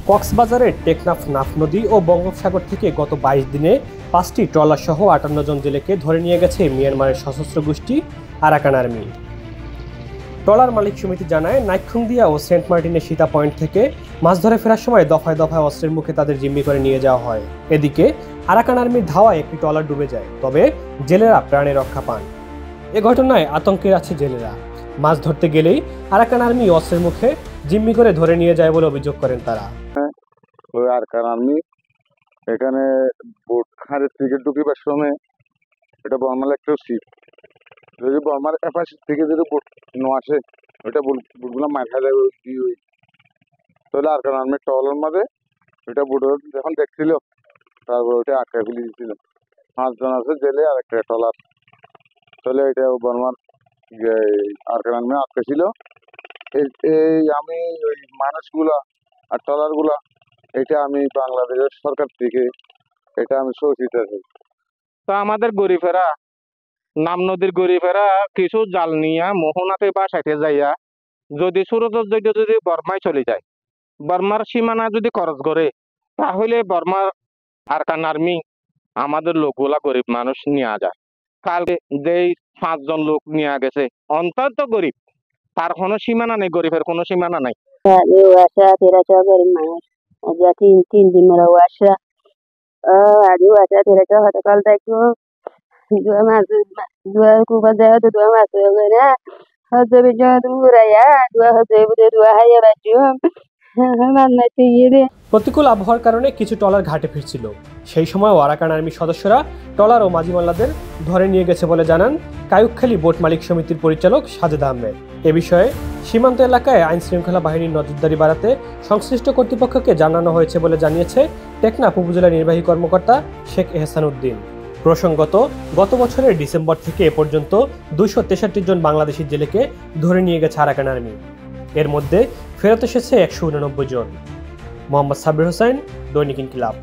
কক্সবাজারের টেকনাফ নাফ নদী ও বঙ্গোপসাগর থেকে গত ২২ দিনে ৫টি ট্রলার সহ ৫৮ জন জেলেকে ধরে নিয়ে গেছে মিয়ানমারের সশস্ত্র গোষ্ঠী আরাকান আর্মি। ট্রলার মালিক সমিতি জানায়, নাইক্ষ্যংদিয়া ও সেন্ট মার্টিনের সীতা পয়েন্ট থেকে মাছ ধরে ফেরার সময় দফায় দফায় অস্ত্রের মুখে তাদের জিম্মি করে নিয়ে যাওয়া হয়। এদিকে আরাকান আর্মির ধাওয়ায় একটি ট্রলার ডুবে যায়, তবে জেলেরা প্রাণে রক্ষা পান। এ ঘটনায় আতঙ্কে আছে জেলেরা। মাছ ধরতে গেলেই আরাকান আর্মি অস্ত্রের মুখে জিম্মি করে ধরে নিয়ে যায় বলে অভিযোগ করেন তারা। ওই আরাকান আর্মি এখানে বোট খাঁড়ের থেকে ঢুকিবার সময় এটা বর্মাল একটা শিপ, যদি বর্মার এপাশ থেকে যদি বোট ন আসে ওইটা বোটগুলো মার খাই যাবে ওই তাহলে আরাকান আর্মির ট্রলার মাঝে ওইটা বোট যখন দেখছিল তারপর ওইটা আটকা ফেলে দিয়েছিল। ৫ জন আছে জেলে আর একটা ট্রলার, তাহলে এটা বর্মার আরাকান আর্মি আটকা ছিল। এই আমি ওই মানুষগুলা আর ট্রলার গুলা এটা আমি বাংলাদেশের সরকার থেকে এটা আমি সহযোগিতা চাই। তো আমাদের গরিবেরা নাম নদীর গরিবেরা কিছু জাল নিয়া মোহনাতে বা সাইটে যাইয়া যদি সুরতর যদি বর্মায় চলে যায়, বর্মার সীমানা যদি খরচ করে, তাহলে বর্মার আরাকান আর্মি আমাদের লোকগুলা গরিব মানুষ নিয়ে যায়। কালকে যেই ৫ জন লোক নিয়ে গেছে অন্তত গরিব, তার কোনো সীমানা নেই, গরিবের কোনো সীমানা নাই। গরিব মানুষ তিন দিন মেরা ওয়াসা আদি ওয়াসা তেরা চা হতে কাল দেখো dua masuk dua kuba saya tu dua masuk mana hati bicara tu raya dua hati betul dua haya baju mana tiye। প্রতিকূল আবহাওয়ার কারণে কিছু ট্রলার ঘাটে ফিরছিল। সেই সময় আরাকান আর্মির সদস্যরা ট্রলার ও মাঝিমাল্লাদের ধরে নিয়ে গেছে বলে জানান কায়ুকখালী বোট মালিক সমিতির পরিচালক সাজেদ আহমেদ। এ বিষয়ে সীমান্ত এলাকায় আইন শৃঙ্খলা বাহিনীর নজরদারি বাড়াতে সংশ্লিষ্ট কর্তৃপক্ষকে জানানো হয়েছে বলে জানিয়েছে টেকনাফ উপজেলা নির্বাহী কর্মকর্তা শেখ এহসান উদ্দিন। প্রসঙ্গত, গত বছরের ডিসেম্বর থেকে এ পর্যন্ত ২৬৩ জন বাংলাদেশি জেলেকে ধরে নিয়ে গেছে আরাকান আর্মি। এর মধ্যে ফেরত এসেছে ১৮৯ জন। মোহাম্মদ সাব্বির হোসেন, দৈনিক ইনকিলাব।